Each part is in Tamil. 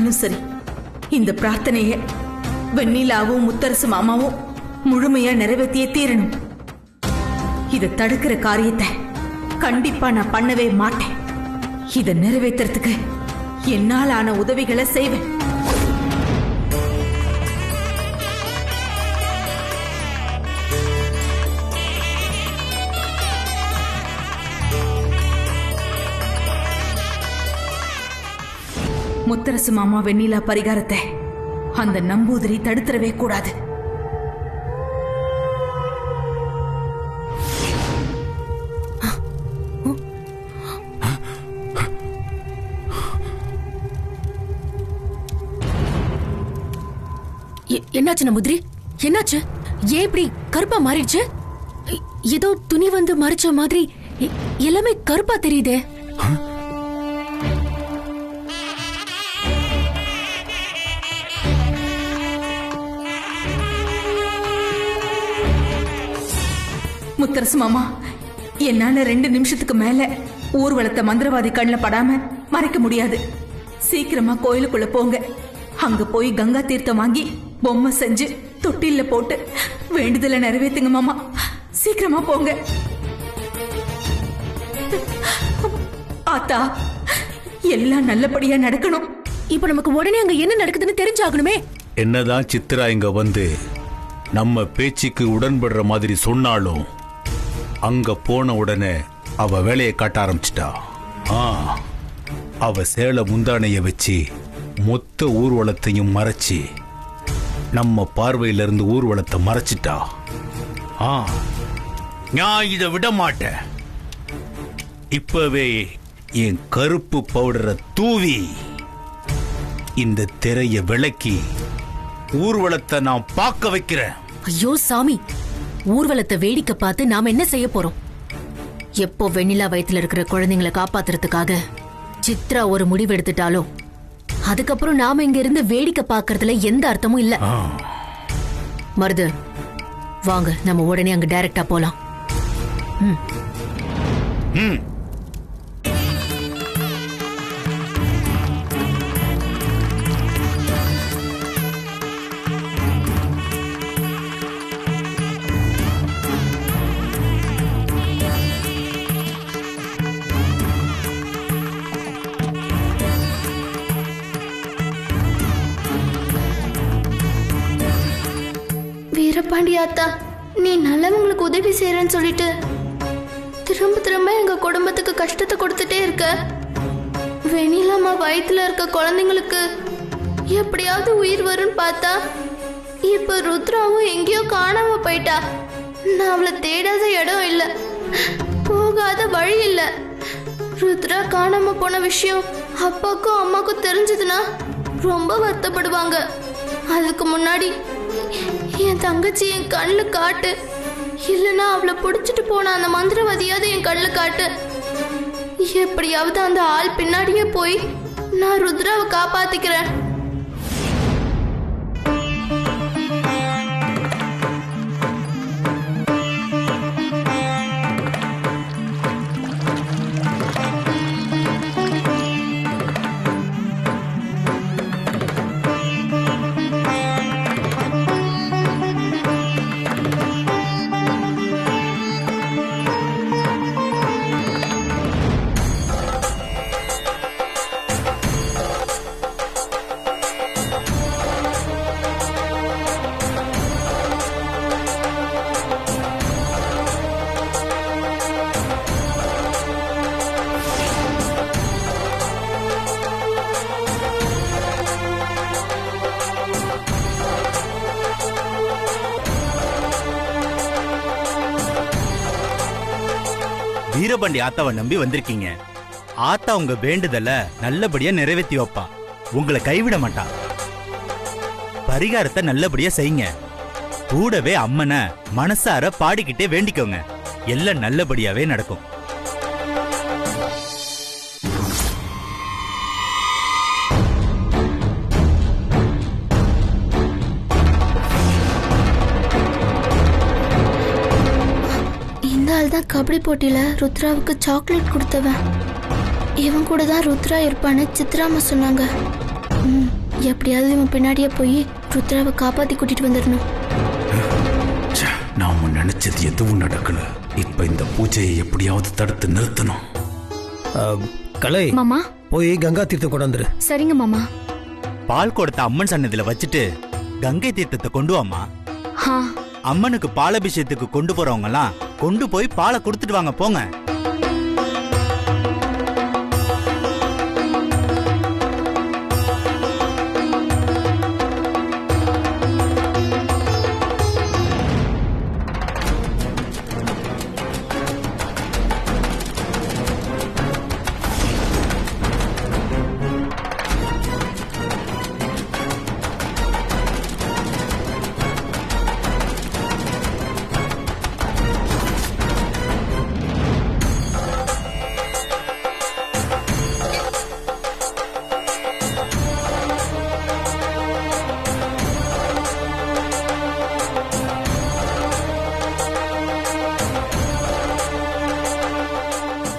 ஆனாலும் சரி, இந்த பிரார்த்தனைய வெண்ணிலாவும் முத்தரசு மாமாவும் முழுமையா நிறைவேற்றியே தீரணும். இதை தடுக்கிற காரியத்தை கண்டிப்பா நான் பண்ணவே மாட்டேன். இதை நிறைவேற்றுறதுக்கு என்னால் ஆன உதவிகளை செய்வேன். முத்தரசு மாமா வெண்ணிலா பரிகாரத்தை அந்த நம்பூதிரி தடுத்துறவே கூடாது. என்னாச்சு நம்பூதிரி? என்னாச்சு? ஏன் இப்படி கருப்பா மாறிடுச்சு? ஏதோ துணி வந்து மறைச்ச மாதிரி எல்லாமே கருப்பா தெரியுதே. முத்தரசு மாமா, என்னால 2 நிமிஷத்துக்கு மேல ஊர்வலத்தை மந்திரவாதி கண்ணில் படாம மறைக்க முடியாது. சீக்கிரமா கோயிலுக்குள்ள போங்க. அங்க போய் கங்கா தீர்த்தம் வாங்கி பொம்மை செஞ்சு தொட்டில போட்டு வேண்டுதலை நிறைவேற்றுங்க மாமா. சீக்கிரமா போங்க. ஆத்தா, எல்லாம் நல்லபடியா நடக்கணும். இப்ப நமக்கு உடனே அங்க என்ன நடக்குதுன்னு தெரிஞ்சாகணுமே. என்னதான் சித்ரா இங்க வந்து நம்ம பேச்சுக்கு உடன்படுற மாதிரி சொன்னாலும் அங்க போன உடனே அவ வேலையை காட்ட ஆரம்பிச்சிட்டா. அவ சேல முந்தானைய வச்சு மொத்த ஊர்வலத்தையும் மறைச்சி நம்ம பார்வையிலிருந்து ஊர்வலத்தை மறைச்சிட்டா. நான் இதை விட மாட்டேன். இப்பவே என் கருப்பு பவுடரை தூவி இந்த திரைய விளக்கி ஊர்வலத்தை நான் பார்க்க வைக்கிறேன். ஐயோ சாமி, ஊர்வலத்தை வேடிக்கை பார்த்து நாம என்ன செய்ய போறோம்? எப்போ வெண்ணிலா வயித்துல இருக்கிற குழந்தைங்களை காப்பாத்துறதுக்காக சித்ரா ஒரு முடிவு எடுத்துட்டாலோ அதுக்கப்புறம் நாம இங்க இருந்து வேடிக்கை பார்க்கறதுல எந்த அர்த்தமும் இல்ல. மருது, வாங்க நம்ம உடனே அங்க டைரக்டா போலாம். வீரபாண்டி ஆத்தா, நீ நல்லவங்களுக்கு உதவி செய்யறேன்னு சொல்லிட்டு திரும்ப திரும்ப எங்க குடும்பத்துக்கு கஷ்டத்தை கொடுத்துட்டே இருக்க. வெண்ணிலாமா வயிற்றுல இருக்க குழந்தைங்களுக்கு எப்படியாவது உயிர் வரும்னு பார்த்தா இப்ப ருத்ராவும் எங்கேயோ காணாம போயிட்டா. நான் அவளை தேடாத இடம் இல்ல, போகாத வழி இல்ல. ருத்ரா காணாம போன விஷயம் அப்பாக்கும் அம்மாக்கும் தெரிஞ்சதுன்னா ரொம்ப வருத்தப்படுவாங்க. அதுக்கு முன்னாடி என் தங்கச்சி என் கண்ணில் காட்டு, இல்லைன்னா அவளை பிடிச்சிட்டு போன அந்த மந்திரவாதியாவது என் கண்ணில் காட்டு. எப்படியாவது அந்த ஆள் பின்னாடியே போய் நான் ருத்ராவை காப்பாத்திக்கிறேன். வீரபாண்டி ஆத்தாவை நம்பி வந்திருக்கீங்க. ஆத்தா உங்க வேண்டுதல நல்லபடியா நிறைவேற்றி வைப்பா. உங்களை கைவிட மாட்டா. பரிகாரத்தை நல்லபடியா செய்யுங்க. கூடவே அம்மனை மனசார பாடிக்கிட்டே வேண்டிக்கோங்க. எல்லாம் நல்லபடியாவே நடக்கும். தான் கபடி போட்டியில ருத்ராவுக்கு சாக்லேட் கொடுத்தவன். இவன் கூட தான் ருத்ரா இருப்பான்னு சித்ராமா சொன்னாங்க. எப்படியாவது இவன் பின்னாடியே போய் ருத்ராவை காப்பாத்தி கூட்டிட்டு வந்துடணும். ச்சே, நாம நினைச்சது எதுவும் நடக்கல. இப்ப இந்த பூஜையை எப்படியாவது தடுத்து நிறுத்தணும். கலை மாமா போய் கங்கா தீர்த்தம் கொண்டாந்துரு. சரிங்க மாமா. பால் கொடுத்த அம்மன் சன்னதியில வச்சுட்டு கங்கை தீர்த்தத்தை கொண்டு வாமா. ஹா அம்மனுக்கு பாலபிஷேகத்துக்கு கொண்டு போறவங்க எல்லாம் கொண்டு போய் பாலை கொடுத்துட்டு வாங்க போங்க.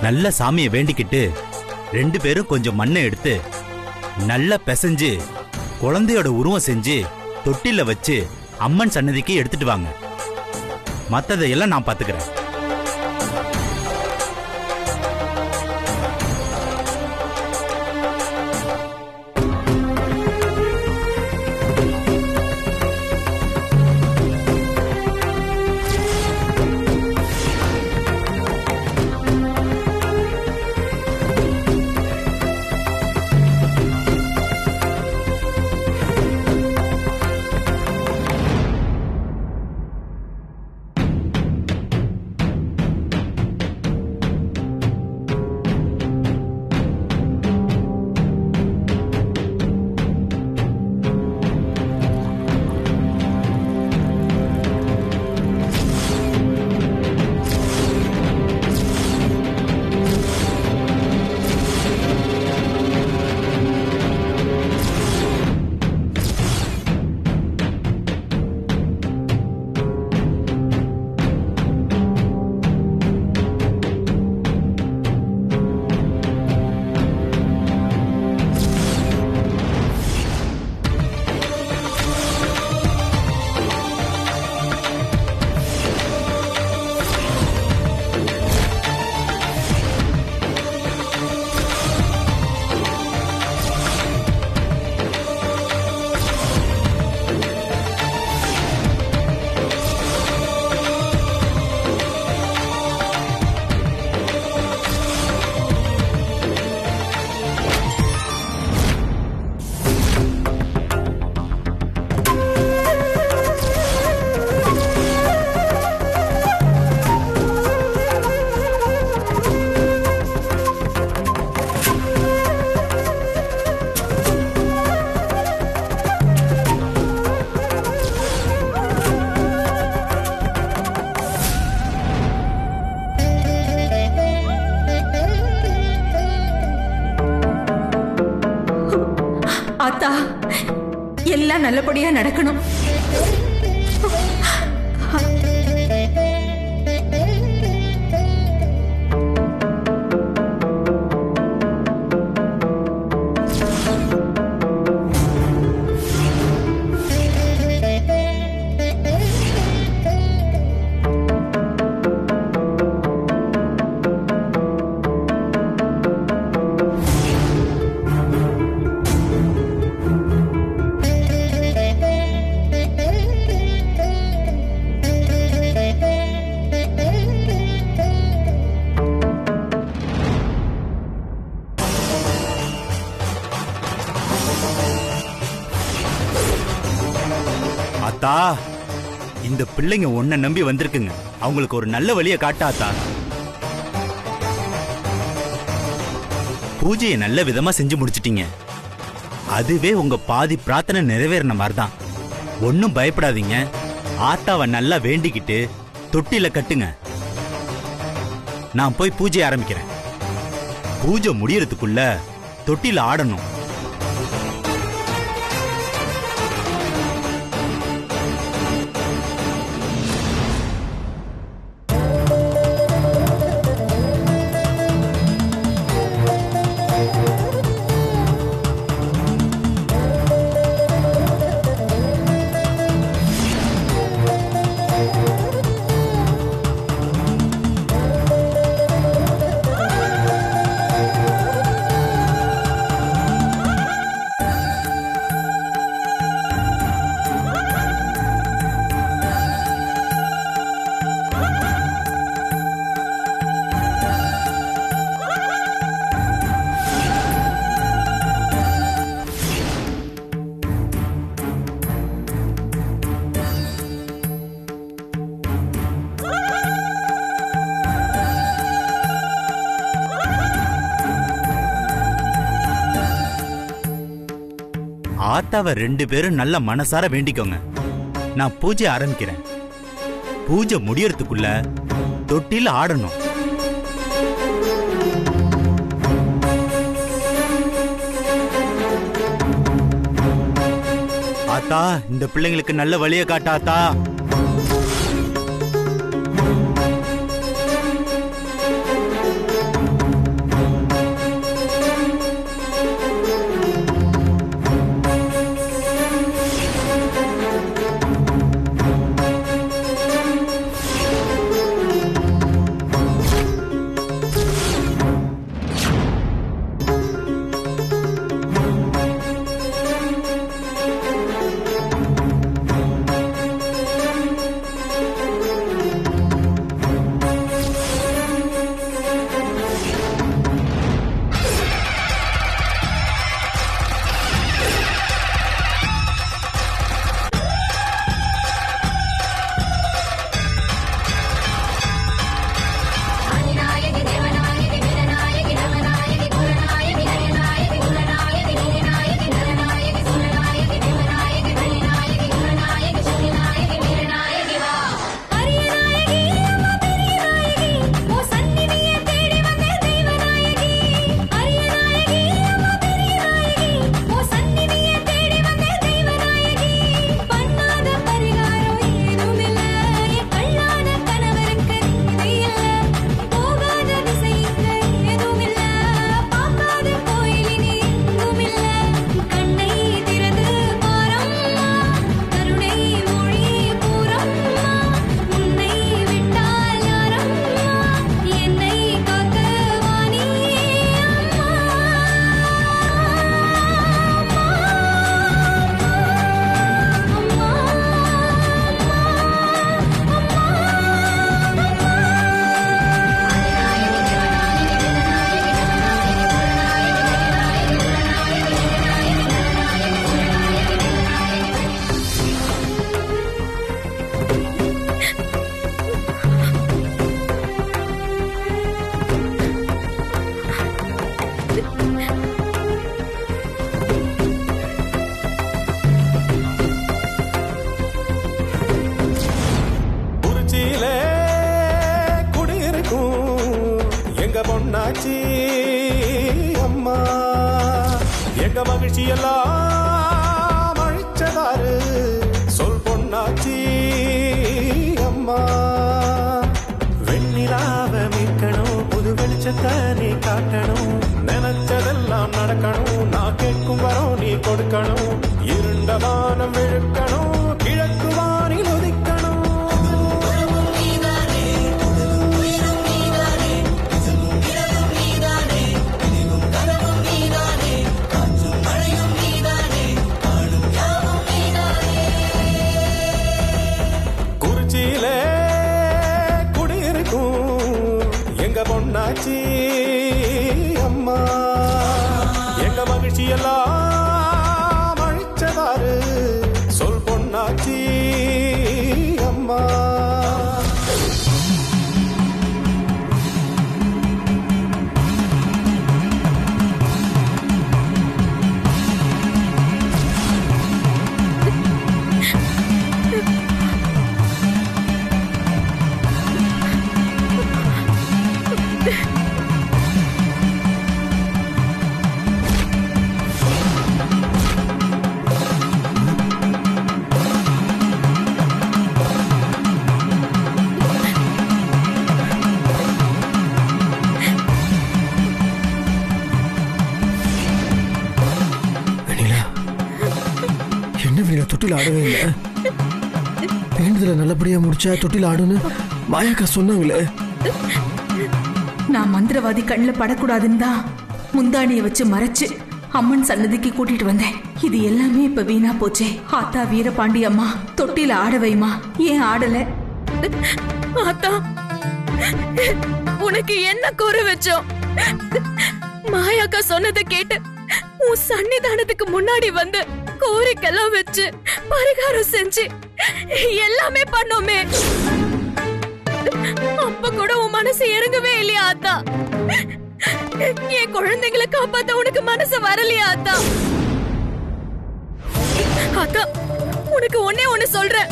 நல்ல சாமியை வேண்டிக்கிட்டு 2 பேரும் கொஞ்சம் மண்ணை எடுத்து நல்லா பிசைஞ்சு குழந்தையோட உருவம் செஞ்சு தொட்டில வச்சு அம்மன் சன்னதிக்கு எடுத்துட்டு வாங்க. மத்ததையெல்லாம் நான் பாத்துக்கிறேன். ஆத்தா, எல்லாம் நல்லபடியா நடக்கணும். அத்தா, இந்த பிள்ளைங்க உன்னை நம்பி வந்திருக்குங்க. அவங்களுக்கு ஒரு நல்ல வழியை காட்டாத்தா. பூஜையை நல்ல விதமா செஞ்சு முடிச்சிட்டீங்க. அதுவே உங்க பாதி பிரார்த்தனை நிறைவேறின மாதிரிதான். ஒன்னும் பயப்படாதீங்க. ஆத்தாவை நல்லா வேண்டிக்கிட்டு தொட்டில கட்டுங்க. நான் போய் பூஜை ஆரம்பிக்கிறேன். பூஜை முடியறதுக்குள்ள தொட்டில ஆடணும். ஆத்தாவை 2 பேரும் நல்ல மனசார வேண்டிக்கோங்க. நான் பூஜை ஆரம்பிக்கிறேன். பூஜை முடியறதுக்குள்ள தொட்டில ஆடணும். ஆத்தா, இந்த பிள்ளைங்களுக்கு நல்ல வழியை காட்டாத்தா. பொன்னாச்சி அம்மா எங்க மகிழ்ச்சி எல்லாம் அழிச்சதாரு சொல் பொன்னாச்சி அம்மா. வெண்ணிலாவை மீட்கணும், புது வெளிச்சத்தை நீ காட்டணும், நினைச்சதெல்லாம் நடக்கணும், நான் கேட்கும் வரோம் நீ கொடுக்கணும், இருண்ட வானம் விழுக்கணும், கிழக்கு வானில் உதிக்கணும். பொன்னாச்சி அம்மா எங்க மகிழ்ச்சி எல்லாம் அழிச்சதாரு சொல் பொன்னாச்சி அம்மா. தொட்டில் ஆடவே இல்லை. வேண்டுதல நல்லபடியா முடிச்சா தொட்டில் ஆடுன்னு மாயாக்கா சொன்னாங்களே. நான் மந்திரவாதி கண்ணில் படக்கூடாதுன்னு தான் முந்தானியை வச்சு மறைச்சு அம்மன் சன்னதிக்கு கூட்டிட்டு வந்தேன். இது எல்லாமே இப்ப வீணா போச்சே. ஆத்தா வீரபாண்டி அம்மா தொட்டில ஆட வைமா. ஏன் ஆடல? ஆத்தா, உனக்கு என்ன குறை வச்சோம்? மாயாக்கா சொன்னதை கேட்டு உன் சன்னிதானத்துக்கு முன்னாடி வந்து கோரிக்கெல்லாம் வச்சு பரிகாரம் செஞ்சு எல்லாமே பண்ணோமே. அப்ப கூட உன் மனசு இறங்கவே இல்லையா ஆத்தா? என் குழந்தைங்களை காப்பாத்த உனக்கு மனசு வரலையா ஆத்தா? அக்கா, உனக்கு ஒண்ணே ஒண்ணு சொல்றேன்.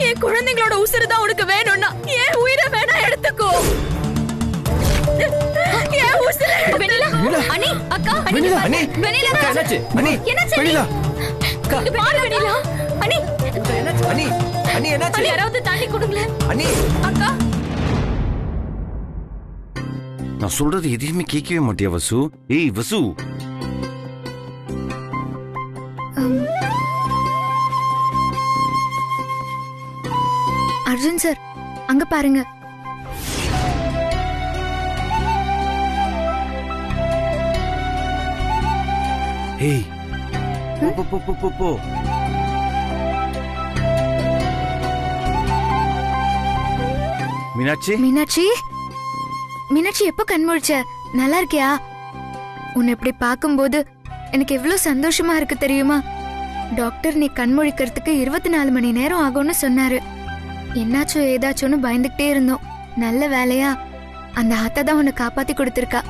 என் குழந்தைங்களோட உசுறு தான் உனக்கு வேணும்னா என் உயிரை வேணா எடுத்துக்கோ. என் உசுரை எடுத்துக்கோ. அண்ணி, அக்கா, வெண்ணிலா, அண்ணி, வெண்ணிலா, அக்கா, என்னாச்சு? அண்ணி, வெண்ணிலா, அக்கா, இங்க பாரு வெண்ணிலா. அண்ணி, அக்கா, என்னாச்சு? அண்ணி, அண்ணி, என்னாச்சு? அண்ணி, யாராவது தண்ணி கொடுங்களேன். அண்ணி, அக்கா, நான் சொல்றது எதையுமே கேட்கவே மாட்டியா வசு? ஏய் வசு, அர்ஜுன் சார், அங்க பாருங்க. ஏய் போ போ போ போ போ. மீனாட்சி, மீனாட்சி, மீனாட்சி எப்போ கண் முழிச்ச? நல்லா இருக்கியா? உன்னை இப்படி பார்க்கும்போது எனக்கு எவ்வளவு சந்தோஷமா இருக்கு தெரியுமா? டாக்டர் நீ கண் முழிக்கிறதுக்கு 24 மணி நேரம் ஆகும்னு சொன்னாரு. என்னாச்சோ ஏதாச்சோன்னு பயந்துகிட்டே இருந்தோம். நல்ல வேலையா அந்த ஆத்தா தான் உன்னை காப்பாத்தி கொடுத்திருக்கா.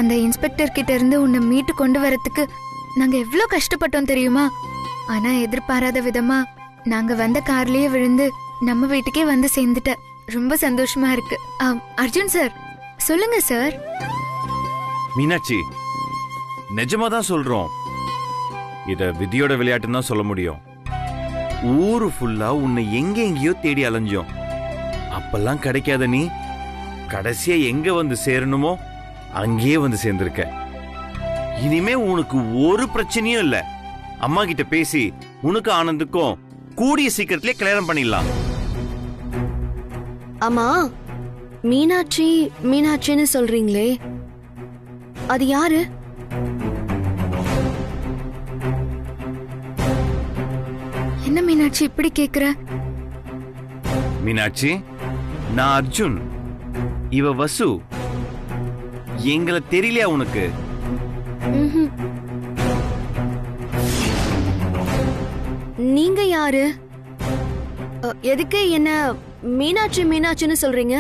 அந்த இன்ஸ்பெக்டர் கிட்ட இருந்து உன்னை மீட்டு கொண்டு வரதுக்கு நாங்க எவ்வளவு கஷ்டப்பட்டோம் தெரியுமா? ஆனா எதிர்பாராத விதமா நாங்க வந்த கார்லயே விழுந்து நம்ம வீட்டுக்கே வந்து சேர்ந்துட்ட. ரொம்ப சந்தோஷமா இருக்கு. அர்ஜுன் சார், சொல்லுங்க சார். மீனாட்சி, நிஜமா தான் சொல்றோம். இத விதியோட விளையாட்டுன்னு தான் சொல்ல முடியும். ஊரு ஃபுல்லா உன்னை எங்கெங்கயோ தேடி அலைஞ்சோம். அப்பெல்லாம் கிடைக்காத நீ கடைசியா எங்க வந்து சேரணுமோ அங்கேயே வந்து சேர்ந்திருக்க. இனிமே உனக்கு ஒரு பிரச்சனையும் இல்ல. அம்மா கிட்ட பேசி உனக்கு ஆனந்துக்கும் கூடிய சீக்கிரத்திலே கல்யாணம் பண்ணிடலாம். ஆமா, மீனாட்சி மீனாட்சின்னு சொல்றீங்களே, அது யாரு? என்ன மீனாட்சி இப்படி கேக்குற? மீனாட்சி, நான் அர்ஜுன், இவ வசு. எங்களை தெரியலையா உனக்கு? நீங்க யாரு? எதுக்கு என்ன மீனாட்சி மீனாட்சின்னு சொல்றீங்க?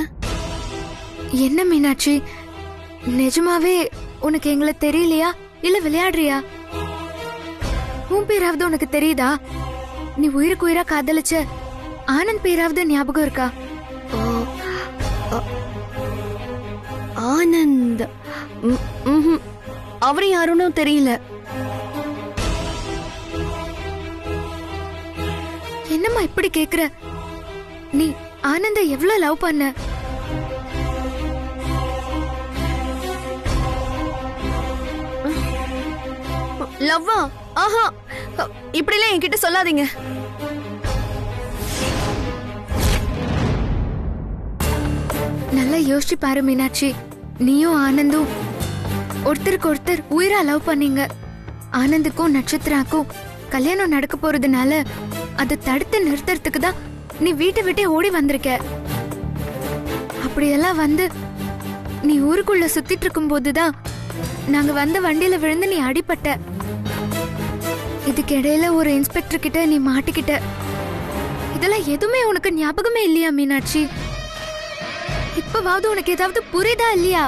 என்ன மீனாட்சி, நிஜமாவே உனக்கு எங்களை தெரியலையா இல்ல விளையாடுறியா? உன் பேராவது உனக்கு தெரியுதா? நீ உயிருக்கு உயிரா காதலிச்ச ஆனந்த் பேராவது ஞாபகம் இருக்கா? ஆனந்த்? அவரு யாருன்னு தெரியல. என்னம்மா இப்படி கேக்குற? நீ ஆனந்த எவ்வளவு லவ் பண்ண? லவ்வா? ஆஹா, இப்படிலாம் என்கிட்ட சொல்லாதீங்க. நல்லா யோசிச்சு பாரு மீனாட்சி. நீயும் ஆனந்தும் ஒருத்தருக்கு ஒருத்தர் உயிரா லவ் பண்ணீங்க. ஆனந்துக்கும் நட்சத்திராக்கும் கல்யாணம் நடக்க போறதுனால அதை தடுத்து நிறுத்துறதுக்கு தான் நீ வீட்டை விட்டே ஓடி வந்திருக்க. அப்படியெல்லாம் வந்து நீ ஊருக்குள்ள சுத்திட்டு இருக்கும் போதுதான் நாங்க வந்த வண்டியில விழுந்து நீ அடிபட்ட. இதுக்கு இடையில ஒரு இன்ஸ்பெக்டர் கிட்ட நீ மாட்டிக்கிட்ட. இதெல்லாம் எதுவுமே உனக்கு ஞாபகமே இல்லையா மீனாட்சி? இப்பவாவது உனக்கு ஏதாவது புரியுதா இல்லையா?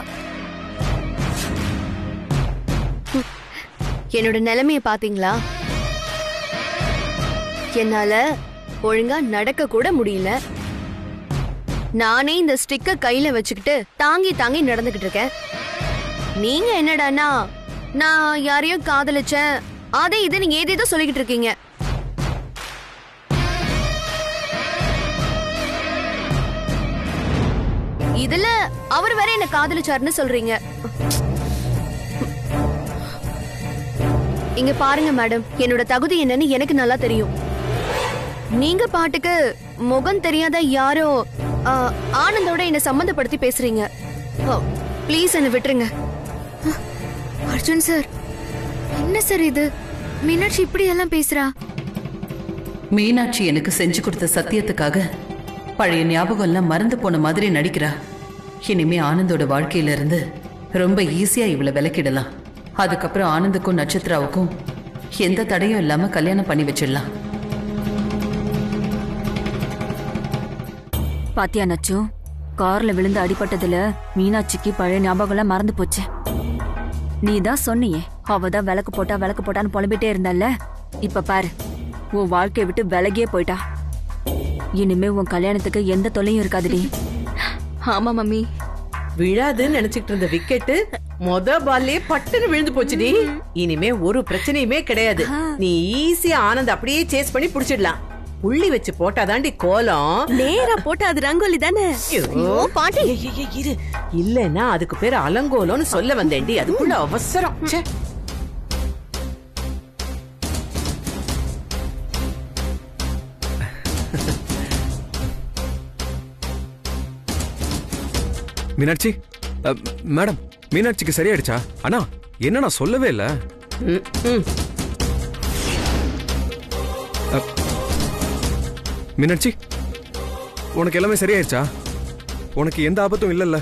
என்னோட நிலைமைய பாத்தீங்களா? என்னால ஒழுங்கா நடக்க கூட முடியல. நானே இந்த ஸ்டிக்க கையில வச்சுக்கிட்டு தாங்கி தாங்கி நடந்துகிட்டு இருக்கேன். நீங்க என்னடானா நான் யாரையும் காதலிச்சேன், அதே இதை நீங்க ஏதேதோ சொல்லிக்கிட்டு இருக்கீங்க. இதுல அவர் வேற என்ன காதலிச்சாருன்னு சொல்றீங்க. இங்க பாருங்க மேடம், என்னோட தகுதி என்னன்னு எனக்கு நல்லா தெரியும். நீங்க பாட்டுக்கு முகம் தெரியாத யாரோ ஆனந்தோட என்ன சம்பந்தப்படுத்தி பேசுறீங்க. ப்ளீஸ் என்ன விட்டுருங்க. அர்ஜுன் சார், என்ன சார் இது? மீனாட்சி இப்படி எல்லாம் பேசுறா? மீனாட்சி எனக்கு செஞ்சு கொடுத்த சத்தியத்துக்காக பழைய ஞாபகம் எல்லாம் மறந்து போன மாதிரி நடிக்கிறா. இனிமே ஆனந்தோட வாழ்க்கையில இருந்து ரொம்ப ஈஸியா இவளை விலக்கிடலாம். அதுக்கப்புறம் ஆனந்துக்கும் நட்சத்திராவுக்கும் எந்த தடையும் இல்லாம கல்யாணம் பண்ணி வச்சிடலாம். பாத்தியா நச்சு, கார்ல விழுந்து அடிபட்டதுல மீனாட்சிக்கு பழைய ஞாபகம் எல்லாம் மறந்து போச்சு. நீ தான் சொன்னியே, அவதான் விளக்கு போட்டான்னு புலம்பிட்டே இருந்தால. இப்ப பாரு, உன் வாழ்க்கைய விட்டு விலகியே போயிட்டா. இனிமே உன் கல்யாணத்துக்கு எந்த தொல்லையும் இருக்காதுடி. ஆமா மம்மி. விழாதுன்னு நினைச்சிட்டு இருந்த விக்கெட்டு பால்லே பட்டுன்னு விழுந்து போச்சுடி. இனிமே ஒரு பிரச்சனையுமே கிடையாது. நீ ஈஸியா ஆனந்த் அப்படியே சேஸ் பண்ணி புடிச்சிடலாம். புள்ளி வச்சு போட்டாதாண்டி கோலம். நேரா போட்டா அது ரங்கோலி தானே. பாட்டி இரு, இல்லன்னா அதுக்கு பேரு அலங்கோலம்னு சொல்ல வந்தேன்டி. அதுக்குள்ள அவசரம். மீனாட்சி மேடம், மீனாட்சிக்கு சரியாயிடுச்சா? அண்ணா என்ன நான் சொல்லவே இல்ல. மீனாட்சி உனக்கு எல்லாமே சரியாயிடுச்சா? உனக்கு எந்த ஆபத்தும் இல்லல்ல?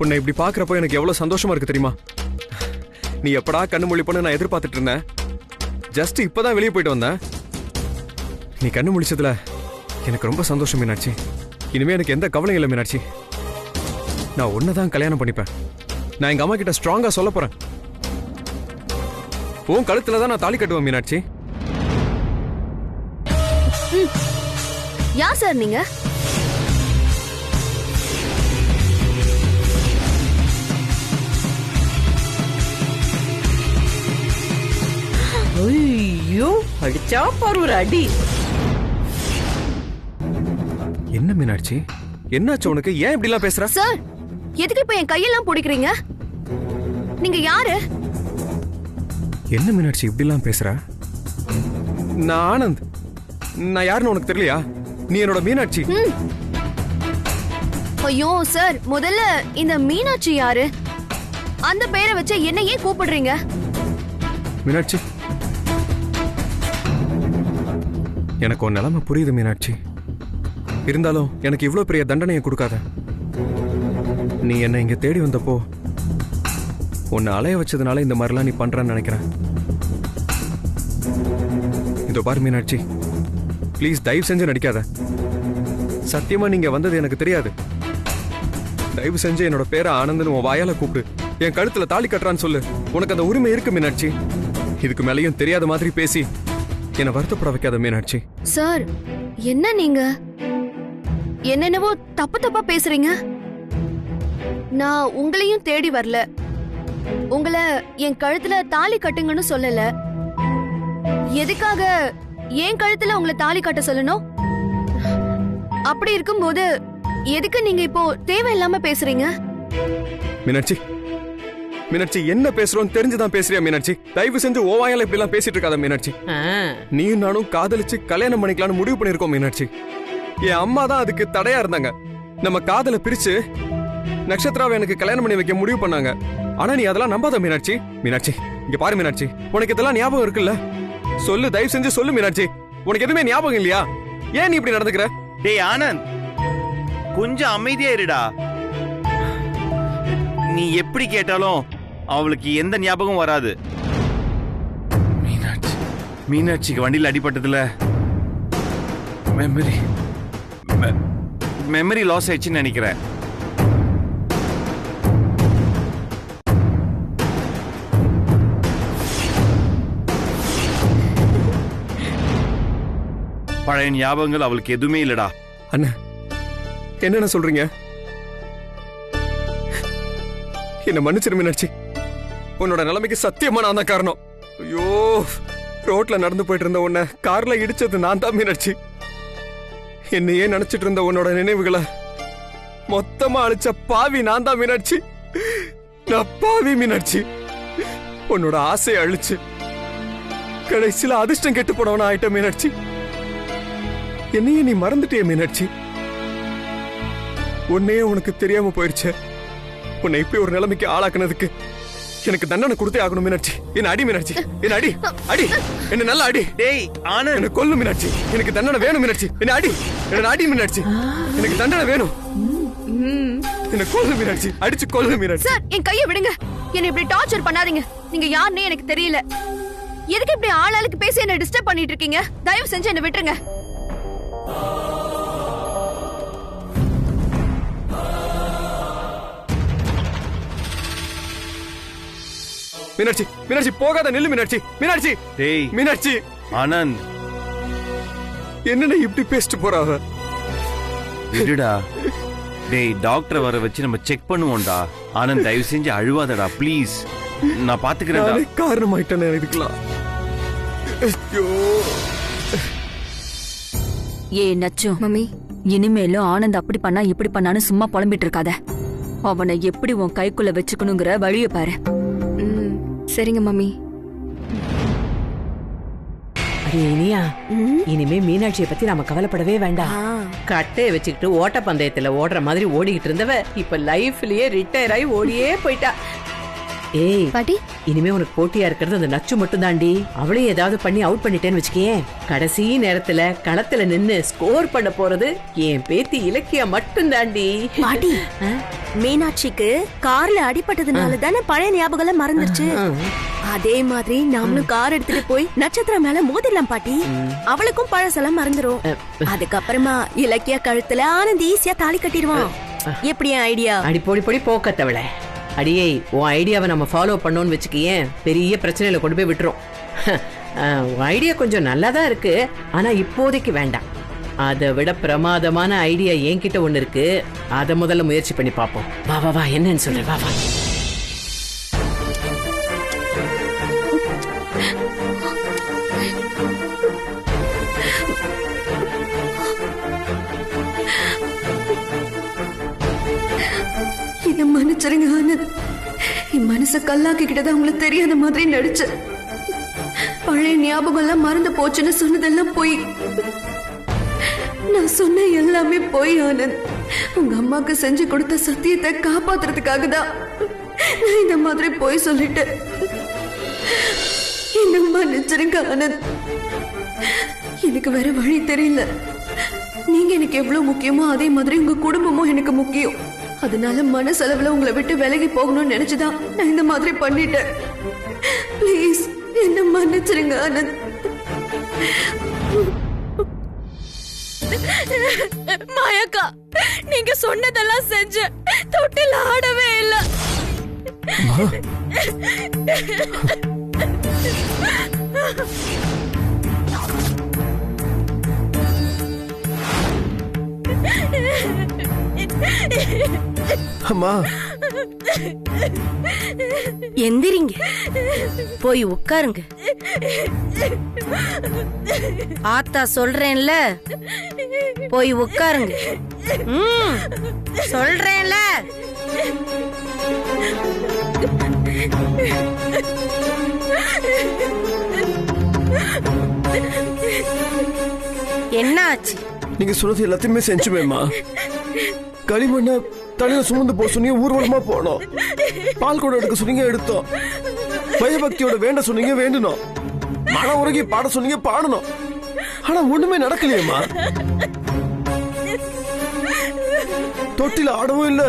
உன்னை இப்படி பாக்குறப்போ எனக்கு எவ்வளவு சந்தோஷமா இருக்கு தெரியுமா? நீ எப்படா கண்ணு முழிப்பன்னு நான் எதிர்பார்த்துட்டு இருந்தேன். ஜஸ்ட் இப்பதான் வெளியே போயிட்டு வந்தேன். நீ கண்ணு முழிச்சதுல எனக்கு ரொம்ப சந்தோஷம் மீனாட்சி. இனிமே எனக்கு எந்த கவலையும் இல்லை மீனாட்சி. நான் உன்னதான் கல்யாணம் பண்ணிப்பேன். நான் எங்க அம்மா கிட்ட ஸ்ட்ராங்கா சொல்ல போறேன். உன் கழுத்துல தான் நான் தாலி கட்டுவேன் மீனாட்சி. யார் சார் நீங்க? ஐயோ, அடிச்சா பாரு ஒரு அடி. என்ன மீனாட்சி, என்னாச்சு உனக்கு? ஏன் இப்படி எல்லாம் பேசுற? சார், எதுக்கு இப்ப என் கையெல்லாம் பிடிக்கிறீங்க? நீங்க யாரு? என்ன மீனாட்சி இப்படி எல்லாம் பேசுற? நான் ஆனந்த். நான் யாருன்னு உனக்கு தெரியலையா? நீ என்னோட மீனாட்சி. ஐயோ சார், முதல்ல இந்த மீனாட்சி யாரு? அந்த பேரை வச்சு என்ன ஏன் கூப்பிடுறீங்க? மீனாட்சி, எனக்கு உன் நிலைமை புரியுது மீனாட்சி. இருந்தாலும் எனக்கு இவ்வளவு பெரிய தண்டனையை கொடுக்காத. நீ என்னை இங்க தேடி வந்தப்போ உன்னை அலைய வச்சதுனால இந்த மாதிரிலாம் நீ பண்றன்னு நினைக்கிறேன். இதோ பாரு மீனாட்சி, ப்ளீஸ் தயவு செஞ்சு நடிக்காத. சத்தியமா நீங்க வந்தது எனக்கு தெரியாது. தயவு செஞ்சு என்னோட பேரை ஆனந்த்னு உன் வாயால கூப்பிடு. என் கழுத்துல தாலி கட்டுறான்னு சொல்லு. உனக்கு அந்த உரிமை இருக்கு மீனாட்சி. இதுக்கு மேலேயும் தெரியாத மாதிரி பேசி என்னை வருத்தப்பட வைக்காத மீனாட்சி. சார், என்ன நீங்க என்னென்னவோ தப்பு தப்பா பேசுறீங்க. நான் உங்களையும் தேடி வரல. உங்களை என் கழுத்துல தாலி கட்டுங்கன்னு சொல்லல. எதுக்காக என் கழுத்துல உங்களை தாலி கட்ட சொல்லணும்? அப்படி இருக்கும்போது எதுக்கு நீங்க இப்போ தேவையில்லாம பேசுறீங்க? மீனாட்சி, மீனாட்சி என்ன பேசுறோம் தெரிஞ்சுதான் பேசுறியா மீனாட்சி? தயவு செஞ்சு ஓவாயால இப்படி எல்லாம் பேசிட்டு இருக்காத மீனாட்சி. நீயும் நானும் காதலிச்சு கல்யாணம் பண்ணிக்கலாம்னு முடிவு பண்ணிருக்கோம் மீனாட்சி. என் அம்மா தான் அதுக்கு தடையா இருந்தாங்க. நம்ம காதலை பிரிச்சு நட்சத்திராவை எனக்கு கல்யாணம் பண்ணி வைக்க முடிவு பண்ணாங்க. ஆனா நீ அதெல்லாம் நம்பாத மீனாட்சி. மீனாட்சி இங்க பாரு மீனாட்சி, உனக்கு இதெல்லாம் ஞாபகம் இருக்குல்ல? சொல்லு, தயவு செஞ்சு சொல்லு மீனாட்சி. உனக்கு எதுவுமே ஞாபகம் இல்லையா? ஏன் நீ இப்படி நடந்துக்கிற? டேய் ஆனந்த், கொஞ்சம் அமைதியா இருடா. நீ எப்படி கேட்டாலும் அவளுக்கு எந்த ஞாபகம் வராது. மீனாட்சிக்கு வண்டியில் அடிபட்டதுல மெமரி லாஸ் ஆயிடுச்சுன்னு நினைக்கிறேன். பழைய ஞாபகங்கள் அவளுக்கு எதுவுமே இல்லடா. அண்ணா, என்னென்ன சொல்றீங்க? என்ன மன்னிச்சிரு மீனாட்சி. உன்னோட நிலைமைக்கு சத்தியமா நான் தான் காரணம். ஐயோ, ரோட்ல நடந்து போயிட்டு இருந்த உன்னை கார்ல இடிச்சது நான் தான் மீனாட்சி. என்னையே நினைச்சிட்டு இருந்த உன்னோட நினைவுகளை மொத்தமா அழிச்ச பாவி நான் தான் மீனாட்சி. நான் பாவி மீனாட்சி. உன்னோட ஆசையை அழிச்சு கடைசியில அதிர்ஷ்டம் கெட்டு போனவனா ஆயிட்ட மீனாட்சி. என்னையே நீ மறந்துட்டிய மீனாட்சி. உன்னையே உனக்கு தெரியாம போயிருச்ச. உன்னை இப்படி ஒரு நிலைமைக்கு ஆளாக்குனதுக்கு எனக்கு தண்டனை கொடுத்தே ஆகணும் மீனாட்சி. என்ன அடி மீனாட்சி, என்ன அடி, அடி, என்ன நல்லா அடி. டேய் ஆனந்த், என்ன கொல்லு மீனாட்சி. எனக்கு தண்டனை வேணும் மீனாட்சி. என்ன அடி, என்ன அடி மீனாட்சி. எனக்கு தண்டனை வேணும். என்ன கொல்லு மீனாட்சி, அடிச்சு கொல்லு மீனாட்சி. சார், என் கையை விடுங்க. என்ன இப்படி டார்ச்சர் பண்ணாதீங்க. நீங்க யாருன்னே எனக்கு தெரியல. எதுக்கு இப்படி ஆளாளுக்கு பேசி என்ன டிஸ்டர்ப் பண்ணிட்டு இருக்கீங்க? தயவு செஞ்சு என்ன விட்டுருங்க. மீனாட்சி, மீனாட்சி போகாத, நில்லு மீனாட்சி. மீனாட்சி, டேய் மீனாட்சி. ஆனந்த், என்னடா இப்படி பேசிட்டு போறாவ? விடுடா. டேய், டாக்டரை வர வச்சு நம்ம செக் பண்ணுவோம்டா. ஆனந்த், தயவு செஞ்சு அழுவாதடா ப்ளீஸ். நான் பாத்துக்கிறேன்டா. காரணமாயிட்டேன் இதுக்கெல்லாம். ஐயோ ஏ நச்சு மம்மி, இனிமேலும் ஆனந்த் அப்படி பண்ணா இப்படி பண்ணான்னு சும்மா புலம்பிட்டு இருக்காத. அவனை எப்படி உன் கைக்குள்ள வச்சுக்கணுங்கிற வழிய பாரு. சரிங்க மம்மி. இனியா, இனிமே மீனாட்சியை பத்தி நாம கவலைப்படவே வேண்டாம். கட்டையை வச்சுக்கிட்டு ஓட்ட பந்தயத்துல ஓடுற மாதிரி ஓடிக்கிட்டு இருந்தவ இப்ப லைஃப்லயே ரிட்டையர் ஆகி ஓடியே போயிட்டா. ஏய் பாட்டி, இனிமே உனக்கு போட்டியா இருக்கிறது அந்த நச்சு மட்டும் தாண்டி. அவளையும் ஏதாவது பண்ணி அவுட் பண்ணிட்டேன்னு வச்சுக்கேன், கடைசி நேரத்துல களத்துல நின்னு ஸ்கோர் பண்ண போறது என் பேத்தி இலக்கியா மட்டும் தாண்டி. பாட்டி, மீனாட்சிக்கு கார்ல அடிபட்டதுனால தானே பழைய ஞாபகம் மறந்துருச்சு. அதே மாதிரி நாமளும் கார் எடுத்துட்டு போய் நட்சத்திரம் மேல மோதிடலாம் பாட்டி. அவளுக்கும் பழசெல்லாம் மறந்துரும். அதுக்கப்புறமா இலக்கியா கழுத்துல ஆனந்த் ஈஸியா தாலி கட்டிடுவான். எப்படி ஐடியா? அடி பொடி பொடி போக்கத்தவள. அடியே, உன் ஐடியாவை நம்ம ஃபாலோ பண்ணோம்னு வச்சுக்கேன், பெரிய பிரச்சனையில கொண்டு போய் விட்டுரும். உன் ஐடியா கொஞ்சம் நல்லா தான் இருக்கு, ஆனா இப்போதைக்கு வேண்டாம். அதை விட பிரமாதமான ஐடியா என்கிட்ட ஒண்ணு இருக்கு, அதை முதல்ல முயற்சி பண்ணி பார்ப்போம். வா வா வா, என்னன்னு சொல்ற, வா வா. என்ன மன்னிச்சிருங்க ஆனந்த். என் மனச கல்லாக்கிக்கிட்டதான் உங்களுக்கு தெரியாத மாதிரி நடிச்ச. பழைய ஞாபகம் எல்லாம் மறந்து போச்சுன்னு சொன்னதெல்லாம் போய். நான் சொன்ன எல்லாமே போய் ஆனந்த். உங்க அம்மாக்கு செஞ்சு கொடுத்த சத்தியத்தை காப்பாத்துறதுக்காக தான் நான் இந்த மாதிரி போய் சொல்லிட்டேன். என்ன மன்னிச்சிருங்க ஆனந்த். எனக்கு வேற வழி தெரியல. நீங்க எனக்கு எவ்வளவு முக்கியமோ அதே மாதிரி உங்க குடும்பமும் எனக்கு முக்கியம். அதனால மனசளவுல உங்களை விட்டு விலகி போகணும்னு நினைச்சுதான் நான் இந்த மாதிரி பண்ணிட்டேன். ப்ளீஸ் என்ன மன்னிச்சிருங்க ஆனந்த். மாயாக்கா, நீங்க சொன்னதெல்லாம் செஞ்ச, தொட்டில் ஆடவே இல்ல. அம்மா, எந்திரிங்க, போய் உட்காருங்க. ஆத்தா சொல்றேன்ல, போய் உட்காருங்க. சொல்றேன்ல. என்ன ஆச்சு? நீங்க சொன்னது எல்லாத்தையுமே செஞ்சுமேம்மா. களிமண்ண தலையில சுமந்து போக சொன்னீங்க, ஊர்வலமா போனோம். பால் கூட எடுக்க சொன்னீங்க, எடுத்தோம். பயபக்தியோட வேண்ட சொன்னீங்க, வேண்டணும். மன உருகி பாட சொன்னீங்க, பாடணும். ஆனா ஒண்ணுமே நடக்கலையேம்மா. தொட்டில ஆடவும் இல்ல,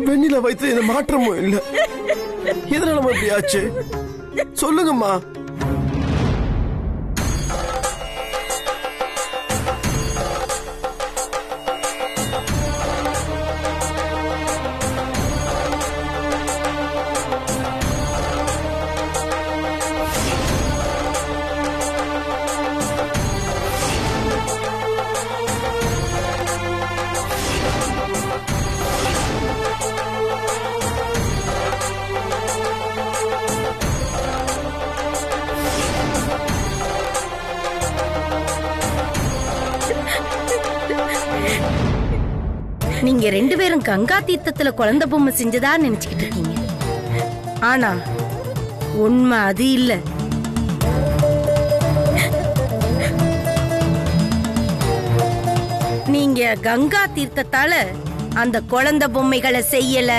வெண்ணில வைத்து எந்த மாற்றமும் இல்ல. எதனால இப்படி ஆச்சு சொல்லுங்கம்மா. நீங்க ரெண்டு பேரும் கங்கா தீர்த்தத்துல குழந்தை பொம்மை செஞ்சதா நினைச்சுக்கிட்டு இருக்கீங்க. ஆனா உண்மை அது இல்ல. நீங்க கங்கா தீர்த்தத்தால அந்த குழந்தை பொம்மைகளை செய்யல.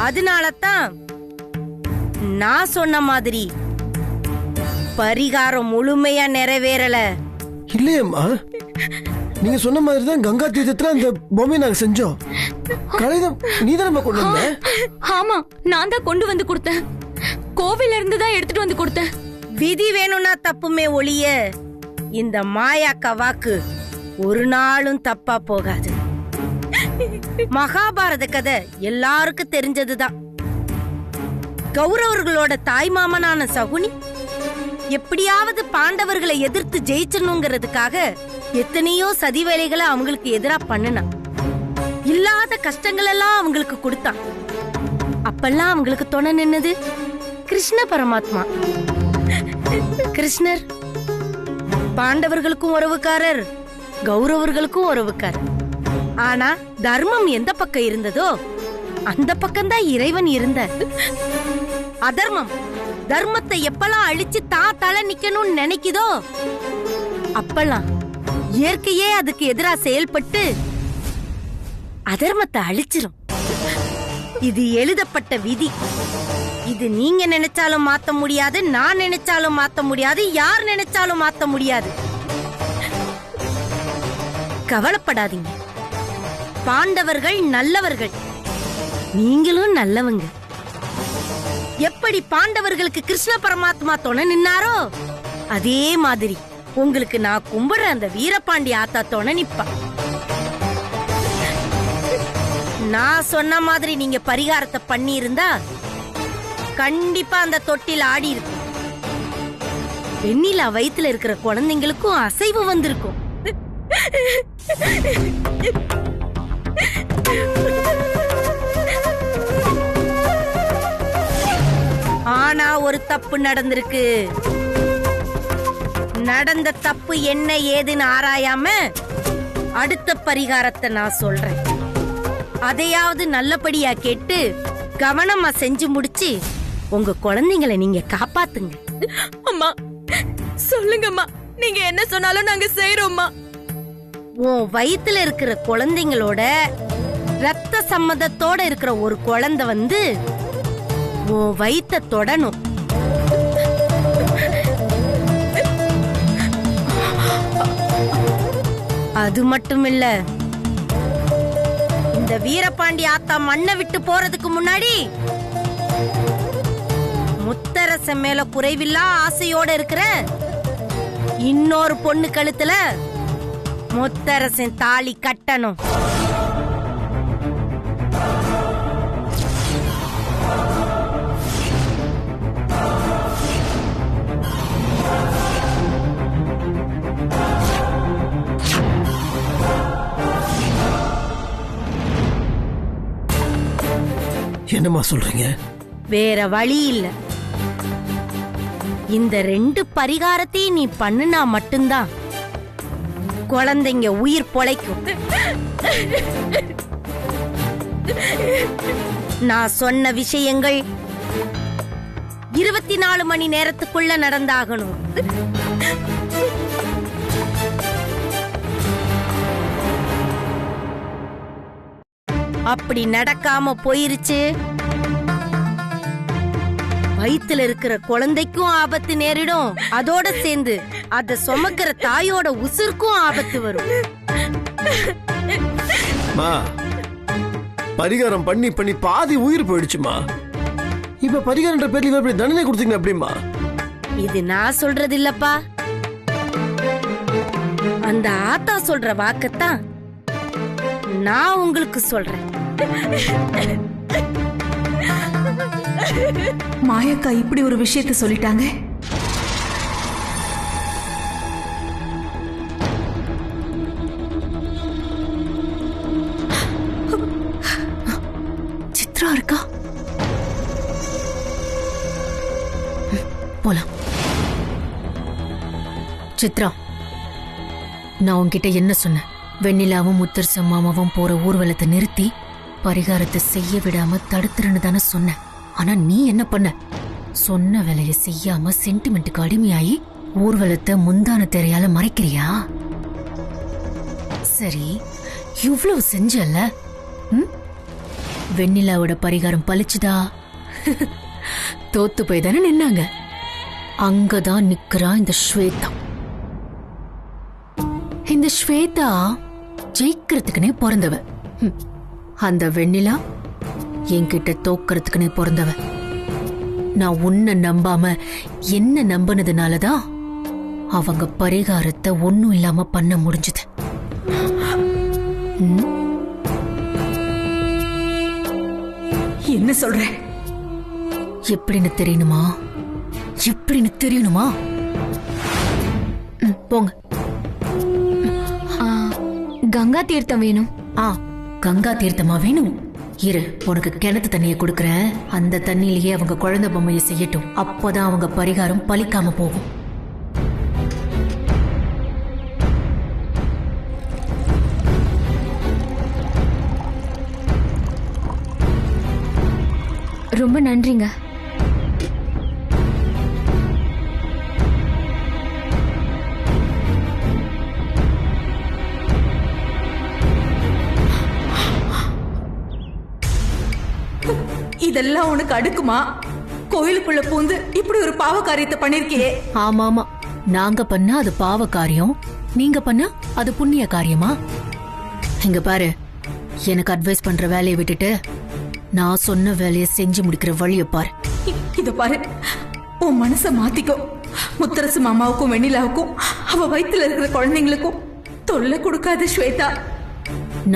அதனாலதான் நான் சொன்ன மாதிரி பரிகாரம் முழுமையா நிறைவேறல. இல்லையம்மா, நீங்க சொன்ன மாதிரி தான் கங்கா தீர்த்தத்துல அந்த பொம்மையை நாங்க செஞ்சோம். கலைதம் நீ தான் கொண்டு வந்த? ஆமா, நான் தான் கொண்டு வந்து கொடுத்தேன். கோவில்ல இருந்து தான் எடுத்துட்டு வந்து கொடுத்தேன். விதி வேணும்னா தப்புமே ஒழிய இந்த மாயாக்கா வாக்கு ஒரு நாளும் தப்பா போகாது. மகாபாரத கதை எல்லாருக்கும் தெரிஞ்சதுதான். கௌரவர்களோட தாய்மாமனான சகுனி எப்படியாவது பாண்டவர்களை எதிர்த்து ஜெயிச்சணுங்கிறதுக்காக எத்தனையோ சதி வேலைகளை அவங்களுக்கு எதிரா பண்ணுனான். இல்லாத கஷ்டங்கள் எல்லாம் அவங்களுக்கு கொடுத்தான். அப்பெல்லாம் அவங்களுக்கு துணை நின்னது கிருஷ்ண பரமாத்மா. கிருஷ்ணர் பாண்டவர்களுக்கும் உறவுக்காரர், கௌரவர்களுக்கும் உறவுக்காரர். ஆனா தர்மம் எந்த பக்கம் இருந்ததோ அந்த பக்கம்தான் இறைவன் இருந்தார். அதர்மம் தர்மத்தை எப்பெல்லாம் அழிச்சு தலை நிக்கணும்னு நினைக்குதோ அப்பெல்லாம் இயற்கையே அதுக்கு எதிரா செயல்பட்டு அதர்மத்தை அழிச்சிரும். இது எழுதப்பட்ட விதி. இது நீங்க நினைச்சாலும் மாத்த முடியாது, நான் நினைச்சாலும் மாத்த முடியாது, யார் நினைச்சாலும் மாத்த முடியாது. கவலைப்படாதீங்க. பாண்டவர்கள் நல்லவர்கள், நீங்களும் நல்லவங்க. எப்படி பாண்டவர்களுக்கு கிருஷ்ண பரமாத்மா துணை நின்னாரோ அதே மாதிரி உங்களுக்கு நான் கும்பிடுற அந்த வீரபாண்டி ஆத்தா துணை நிப்பா. நான் சொன்ன மாதிரி நீங்க பரிகாரத்தை பண்ணி இருந்தா கண்டிப்பா அந்த தொட்டில் ஆடி இருக்கும். வெண்ணிலா வயித்துல இருக்கிற குழந்தைங்களுக்கும் அசைவு வந்திருக்கும். ஆனா ஒரு தப்பு நடந்திருக்கு. நடந்த தப்பு என்ன ஏதுன்னு ஆராயாம அடுத்த பரிகாரத்தை நான் சொல்றேன். அதையாவது நல்லபடியா கேட்டு கவனமா செஞ்சு முடிச்சு உங்க குழந்தைங்களை நீங்க காப்பாத்துங்க. அம்மா சொல்லுங்கம்மா, நீங்க என்ன சொன்னாலும் நாங்க செய்யறோம்மா. உன் வயித்துல இருக்கிற குழந்தைங்களோட ரத்த சம்மதத்தோட இருக்கிற ஒரு குழந்தை வந்து உன் வயித்தை தொடணும். அது மட்டும் இல்ல, இந்த வீரபாண்டி ஆத்தா மண்ணை விட்டு போறதுக்கு முன்னாடி முத்தரசன் மேல குறைவில்லா ஆசையோட இருக்கிற இன்னொரு பொண்ணு கழுத்துல முத்தரசன் தாலி கட்டணும். என்னம்மா சொல்றீங்க? வேற வழி இல்ல. இந்த 2 பரிகாரத்தையும் நீ பண்ணுனா மட்டும்தான் குழந்தைங்க உயிர் பொழைக்கும். நான் சொன்ன விஷயங்கள் 24 மணி நேரத்துக்குள்ள நடந்தாகணும். அப்படி நடக்காம போயிருச்சு, வயித்துல இருக்கிற குழந்தைக்கும் ஆபத்து நேரிடும். அதோட சேர்ந்து அத சுமக்கிற தாயோட உசுருக்கும் ஆபத்து வரும். பரிகாரம் பண்ணி பண்ணி பாதி உயிர் போயிடுச்சுமா. இப்ப பரிகாரன்ற பேர்ல எப்படி தண்டனை கொடுத்தீங்க? அப்படிமா? இது நான் சொல்றது இல்லப்பா, அந்த ஆத்தா சொல்ற வாக்கத்தான் நான் உங்களுக்கு சொல்றேன். மாயக்கா இப்படி ஒரு விஷயத்தை சொல்லிட்டாங்க. சித்ரா இருக்கா? போலாம். சித்ரா, நான் உன்கிட்ட என்ன சொன்னேன்? வெண்ணிலாவும் முத்தரசன் மாமாவும் போற ஊர்வலத்தை நிறுத்தி பரிகாரத்தை செய்ய விடாம தடுத்துறன்னு தானே சொன்ன. ஆனா நீ என்ன பண்ண? சொன்ன வேலையை செய்யாம சென்டிமெண்ட்டுக்கு அடிமையாயி ஊர்வலத்தை முந்தான திரையால மறைக்கிறியா? சரி, இவ்வளவு செஞ்சல, வெண்ணிலாவோட பரிகாரம் பலிச்சுதா? தோத்து போய் தானே நின்னாங்க. அங்கதான் நிக்கிறா இந்த ஸ்வேதா. இந்த ஸ்வேதா ஜெயிக்கிறதுக்குனே பிறந்தவ. அந்த வெண்ணிலா என்கிட்ட தோக்கறதுக்குனே பிறந்தவ. நான் உன்னை நம்பாம என்ன நம்பினதுனாலதான் அவங்க பரிகாரத்தை ஒண்ணும் இல்லாம பண்ண முடிஞ்சது. என்ன சொல்ற? எப்படின்னு தெரியணுமா? எப்படின்னு தெரியணுமா? போங்க. கங்கா தீர்த்தம் வேணும். கங்கா தீர்த்தமா வேணும்? இரு, உனக்கு கிணத்து தண்ணியை கொடுக்கறேன். அந்த தண்ணியிலேயே அவங்க குழந்தை பொம்மையை செய்யட்டும். அப்பதான் அவங்க பரிகாரம் பலிக்காம போகும். ரொம்ப நன்றிங்க. இதெல்லாம் உனக்கு அடுக்குமா? கோயிலுக்குள்ள பூந்து இப்படி ஒரு பாவ காரியத்தை பண்ணிருக்கியே. ஆமாமா, நாங்க பண்ணா அது பாவ காரியம், நீங்க பண்ணா அது புண்ணிய காரியமா? இங்க பாரு, எனக்கு அட்வைஸ் பண்ற வேலையை விட்டுட்டு நான் சொன்ன வேலையை செஞ்சு முடிக்கிற வழியை பாரு. இத பாரு, உன் மனச மாத்திக்கோ. முத்தரசு மாமாவுக்கும் வெண்ணிலாவுக்கும் அவ வயித்துல இருக்கிற குழந்தைங்களுக்கும் தொல்லை கொடுக்காத ஸ்வேதா.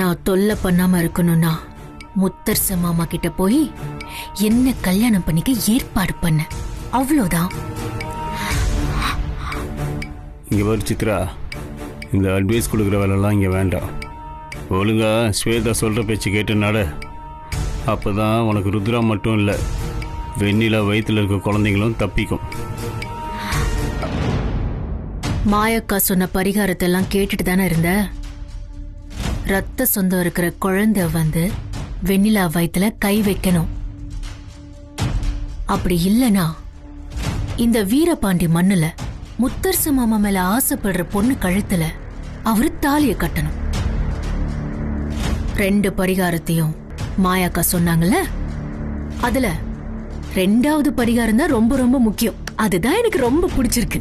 நான் தொல்லை பண்ணாம இருக்கணும்னா முத்தரசு மாமா கிட்ட போய் என்ன கல்யாணம் பண்ணிக்க ஏற்பாடு பண்ண, அவ்வளவுதான். இங்க பாரு சித்ரா, இந்த அட்வைஸ் கொடுக்குற வேலைலாம் இங்க வேண்டாம். ஒழுங்கா ஸ்வேதா சொல்ற பேச்சு கேட்டு நட. அப்பதான் உனக்கு ருத்ரா மட்டும் இல்ல, வெண்ணிலா வயிற்றுல இருக்க குழந்தைங்களும் தப்பிக்கும். மாயக்கா சொன்ன பரிகாரத்தை எல்லாம் கேட்டுட்டு தானே இருந்த. ரத்த சொந்தம் இருக்கிற குழந்தை வந்து வெண்ணிலா வயிற்றுல கை வைக்கணும். அப்படி இல்லனா இந்த வீரபாண்டி மண்ணுல முத்தரசு மாமா மேல ஆசைப்படுற பொண்ணு கழுத்துல அவரு தாலிய கட்டணும். 2 பரிகாரத்தையும் மாயாக்கா சொன்னாங்கல்ல, அதுல 2வது பரிகாரம் தான் ரொம்ப ரொம்ப முக்கியம். அதுதான் எனக்கு ரொம்ப பிடிச்சிருக்கு.